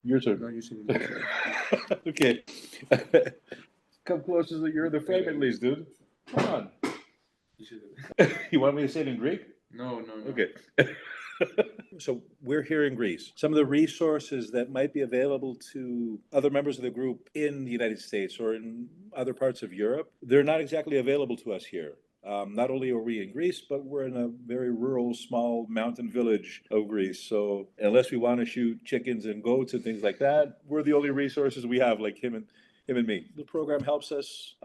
Your turn. No, you said it. Okay. Come closer so you're in the frame at least, dude. Come on. You said You want me to say it in Greek? No, no, no. Okay. So we're here in Greece. Some of the resources that might be available to other members of the group in the United States or in other parts of Europe, they're not exactly available to us here. Not only are we in Greece, but we're in a very rural, small mountain village of Greece. So unless we want to shoot chickens and goats and things like that, we're the only resources we have, like him and me. The program helps us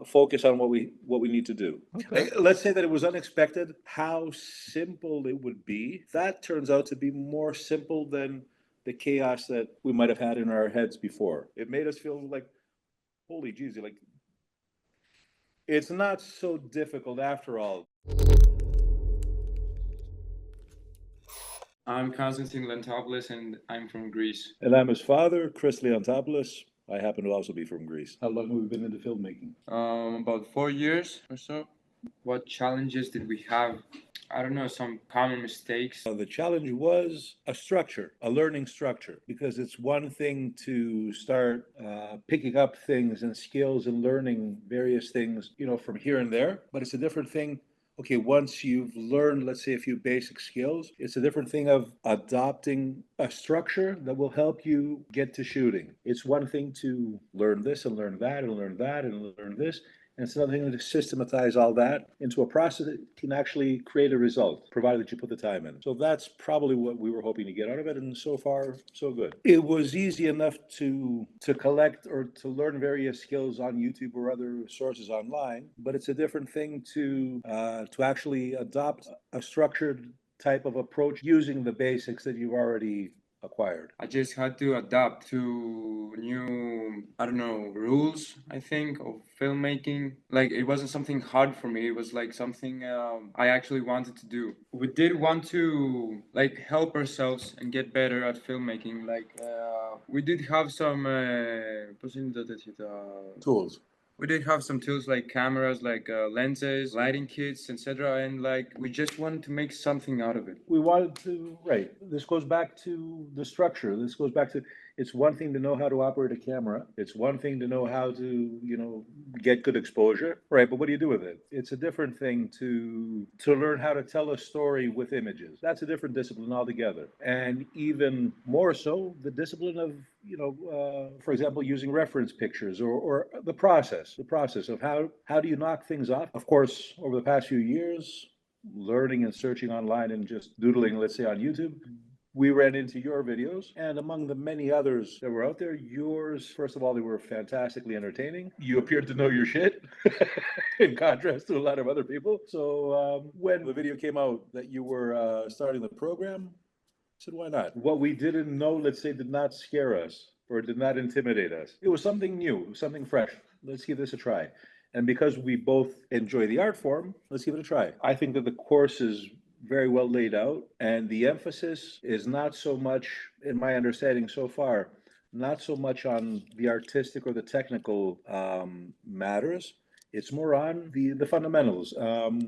focus on what we need to do. Okay. Let's say that it was unexpected how simple it would be. That turns out to be more simple than the chaos that we might have had in our heads before. It made us feel like, holy jeez, like it's not so difficult after all. I'm Konstantin Leontopoulos, and I'm from Greece. And I'm his father, Chris Leontopoulos. I happen to also be from Greece. How long have we been into filmmaking? About 4 years or so. What challenges did we have? I don't know, some common mistakes. The challenge was a structure, a learning structure, because it's one thing to start picking up things and skills and learning various things, from here and there, but it's a different thing. Okay, once you've learned, let's say, a few basic skills, it's a different thing of adopting a structure that will help you get to shooting. It's one thing to learn this and learn that and learn that and learn this. And it's another thing to systematize all that into a process that can actually create a result, provided that you put the time in. So that's probably what we were hoping to get out of it, and so far, so good. It was easy enough to collect or to learn various skills on YouTube or other sources online, but it's a different thing to actually adopt a structured type of approach using the basics that you've already acquired. I just had to adapt to new, I don't know, rules, I think, of filmmaking. Like, it wasn't something hard for me. It was like something I actually wanted to do. We did want to, like, help ourselves and get better at filmmaking. Like, we did have some, πώς είναι το τέτοιο, Tools. we did have some tools like cameras, like lenses, lighting kits, etc. And like we just wanted to make something out of it. We wanted to, right. This goes back to the structure. This goes back to, it's one thing to know how to operate a camera. It's one thing to know how to, get good exposure, right? But what do you do with it? It's a different thing to learn how to tell a story with images. That's a different discipline altogether. And even more so, the discipline of, for example, using reference pictures or the process of how do you knock things off? Of course, over the past few years, learning and searching online and just doodling, let's say on YouTube, we ran into your videos, and among the many others that were out there, yours, first of all, they were fantastically entertaining. You appeared to know your shit, in contrast to a lot of other people. So when the video came out that you were starting the program, I said, why not? What we didn't know, let's say, did not scare us or did not intimidate us. It was something new, it was something fresh. Let's give this a try. And because we both enjoy the art form, let's give it a try. I think that the course is very well laid out, and the emphasis is not so much, in my understanding so far, not so much on the artistic or the technical matters. It's more on the fundamentals,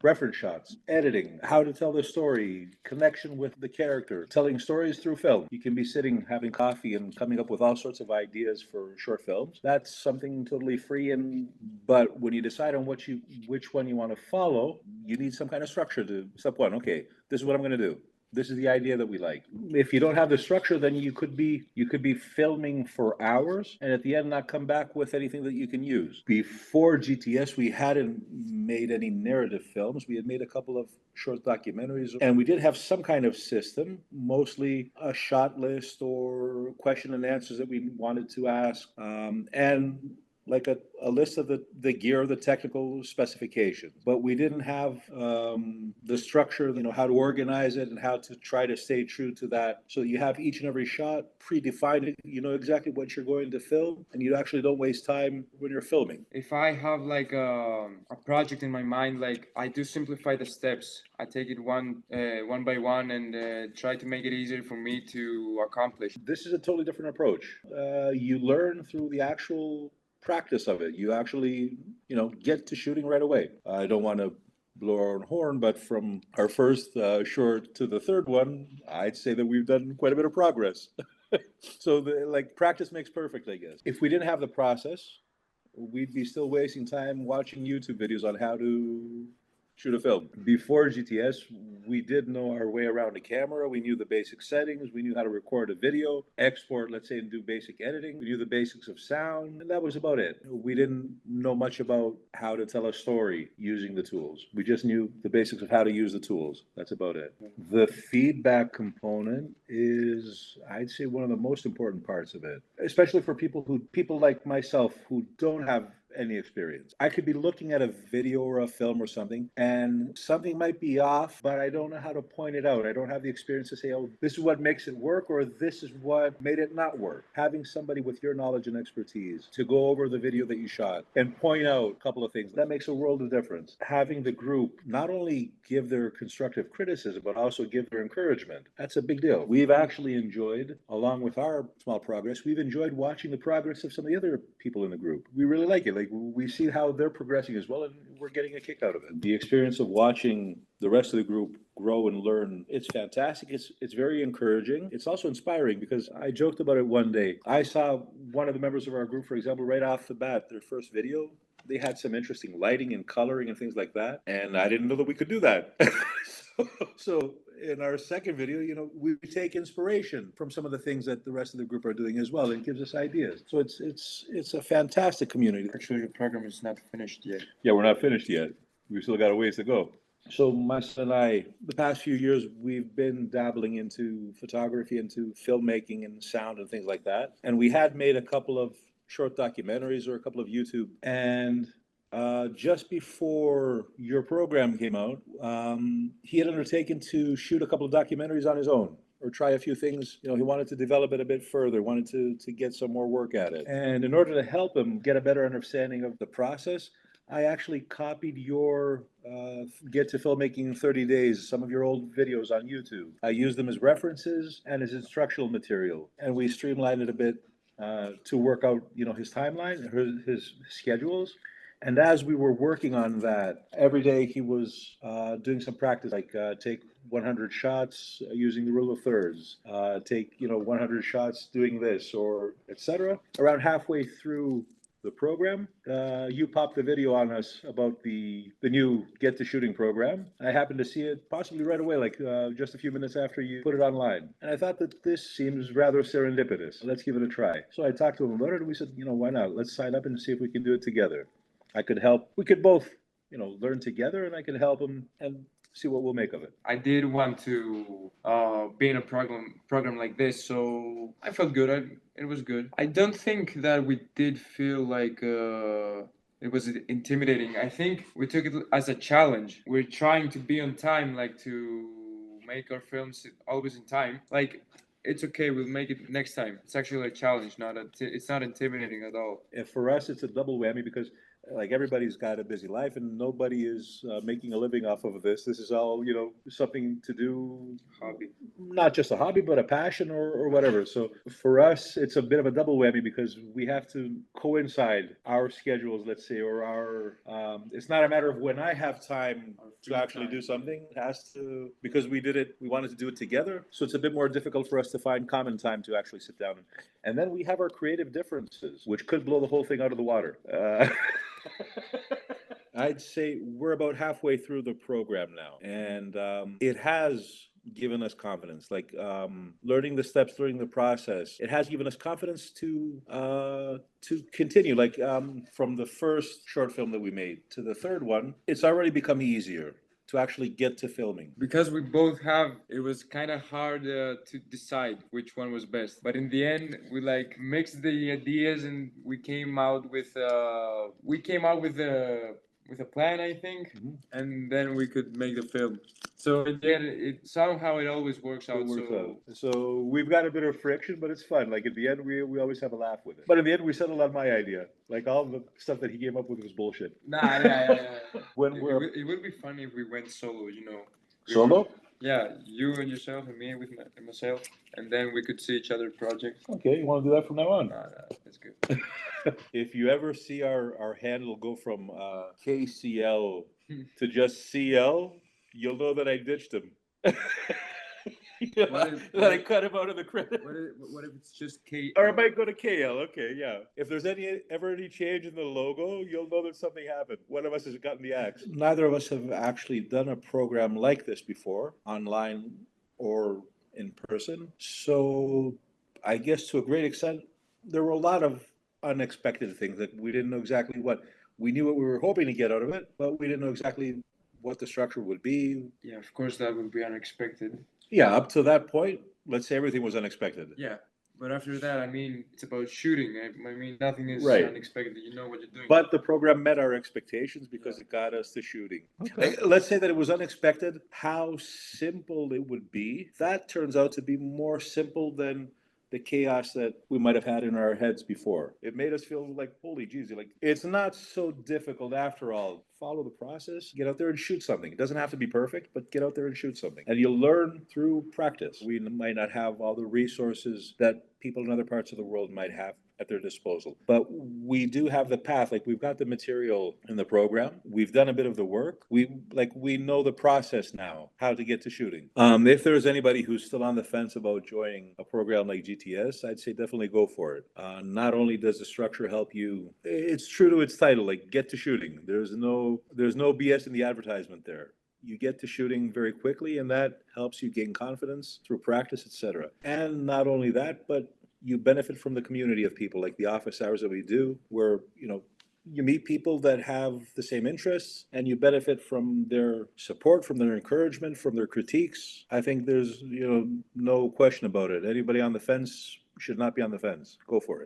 reference shots, editing, how to tell the story, connection with the character, telling stories through film. You can be sitting having coffee and coming up with all sorts of ideas for short films. That's something totally free. But when you decide on which one you want to follow, you need some kind of structure to step one. Okay, this is what I'm going to do. This is the idea that we like. If you don't have the structure, then you could be filming for hours and at the end not come back with anything that you can use. Before GTS, we hadn't made any narrative films. We had made a couple of short documentaries, and we did have some kind of system, mostly a shot list or question and answers that we wanted to ask, and like a list of the gear, the technical specifications. But we didn't have the structure, how to organize it and how to try to stay true to that. So you have each and every shot predefined, you know exactly what you're going to film, and you actually don't waste time when you're filming. If I have like a project in my mind, like I do simplify the steps. I take it one by one and try to make it easier for me to accomplish. This is a totally different approach. You learn through the actual practice of it. You actually, get to shooting right away. I don't want to blow our own horn, but from our first short to the third one, I'd say that we've done quite a bit of progress. So like practice makes perfect, I guess. If we didn't have the process, we'd be still wasting time watching YouTube videos on how to shoot a film. Before GTS, we did know our way around a camera. We knew the basic settings. We knew how to record a video, export, let's say, and do basic editing. We knew the basics of sound, and that was about it. We didn't know much about how to tell a story using the tools. We just knew the basics of how to use the tools. That's about it. The feedback component is, I'd say, one of the most important parts of it, especially for people like myself who don't have any experience. I could be looking at a video or a film or something, and something might be off, but I don't know how to point it out. I don't have the experience to say, oh, this is what makes it work, or this is what made it not work. Having somebody with your knowledge and expertise to go over the video that you shot and point out a couple of things, that makes a world of difference. Having the group not only give their constructive criticism, but also give their encouragement. That's a big deal. We've actually enjoyed, along with our small progress, we've enjoyed watching the progress of some of the other people in the group. We really like it. Like, we see how they're progressing as well, and we're getting a kick out of it. The experience of watching the rest of the group grow and learn, it's fantastic. It's very encouraging. It's also inspiring, because I joked about it one day. I saw one of the members of our group, for example, right off the bat, their first video, they had some interesting lighting and coloring and things like that, and I didn't know that we could do that. So in our second video, we take inspiration from some of the things that the rest of the group are doing as well. It gives us ideas. So it's a fantastic community. Actually, the program is not finished yet. Yeah, we're not finished yet. We've still got a ways to go. So my son and I, the past few years, we've been dabbling into photography, into filmmaking and sound and things like that. And we had made a couple of short documentaries or a couple of YouTube. And just before your program came out, he had undertaken to shoot a couple of documentaries on his own, or try a few things. He wanted to develop it a bit further, wanted to get some more work at it. And in order to help him get a better understanding of the process, I actually copied your Get to Filmmaking in 30 Days, some of your old videos on YouTube. I used them as references and as instructional material, and we streamlined it a bit to work out, his timeline, his schedules. And as we were working on that, every day he was doing some practice, like take 100 shots using the rule of thirds, take 100 shots doing this, or etc. Around halfway through the program, you popped the video on us about the new Get to Shooting program. I happened to see it possibly right away, like just a few minutes after you put it online. And I thought that this seems rather serendipitous. Let's give it a try. So I talked to him about it, and we said, why not? Let's sign up and see if we can do it together. I could help. We could both, learn together, and I could help him and see what we'll make of it. I did want to be in a program like this, so I felt good. It was good. I don't think that we did feel like it was intimidating. I think we took it as a challenge. We're trying to be on time, like to make our films always in time. Like, it's okay, we'll make it next time. It's actually a challenge, it's not intimidating at all. And for us, it's a double whammy, because like, everybody's got a busy life, and nobody is making a living off of this. This is all, something to do, Hobby. Not just a hobby, but a passion, or whatever. So for us, it's a bit of a double whammy, because we have to coincide our schedules, let's say, or our, it's not a matter of when I have time to actually do something. It has to, because we wanted to do it together. So it's a bit more difficult for us to find common time to actually sit down. And then we have our creative differences, which could blow the whole thing out of the water. I'd say we're about halfway through the program now, and it has given us confidence. Like, learning the steps during the process, it has given us confidence to continue. Like, from the first short film that we made to the third one, it's already become easier to actually get to filming. Because we both have, it was kind of hard to decide which one was best. But in the end, we like mixed the ideas, and we came out with a plan, I think, and then we could make the film. So again, it somehow it always works out. So we've got a bit of friction, but it's fun. Like, at the end, we always have a laugh with it. But in the end, we settled on my idea. Like, all the stuff that he came up with was bullshit. Nah. It would be funny if we went solo. Solo? Yeah, you and yourself, and me with myself, and then we could see each other's projects. Okay, you want to do that from now on? Nah, that's good. If you ever see our handle go from KCL to just CL, you'll know that I ditched him. That I cut him out of the credit. What if it's just K? Or it might go to KL, okay, yeah. If there's ever any change in the logo, you'll know that something happened. One of us has gotten the axe. Neither of us have actually done a program like this before, online or in person. So I guess to a great extent, there were a lot of unexpected things that we didn't know exactly what. We knew what we were hoping to get out of it, but we didn't know exactly what the structure would be. Yeah, of course that would be unexpected. Yeah, up to that point, let's say everything was unexpected. Yeah, but after that, I mean, it's about shooting. I mean, nothing is Right. unexpected. You know what you're doing. But the program met our expectations because it got us to shooting. Okay. Let's say that it was unexpected, how simple it would be. That turns out to be more simple than the chaos that we might have had in our heads before. It made us feel like, holy geez, like it's not so difficult after all. Follow the process, get out there and shoot something. It doesn't have to be perfect, but get out there and shoot something. And you'll learn through practice. We might not have all the resources that people in other parts of the world might have at their disposal. But we do have the path, like we've got the material in the program. We've done a bit of the work. We know the process now, how to get to shooting. If there's anybody who's still on the fence about joining a program like GTS, I'd say definitely go for it. Not only does the structure help you, it's true to its title, like get to shooting. There's no BS in the advertisement there. You get to shooting very quickly, and that helps you gain confidence through practice, etc. And not only that, but you benefit from the community of people, like the office hours that we do, where you meet people that have the same interests, and you benefit from their support, from their encouragement, from their critiques. I think there's no question about it. Anybody on the fence should not be on the fence. Go for it.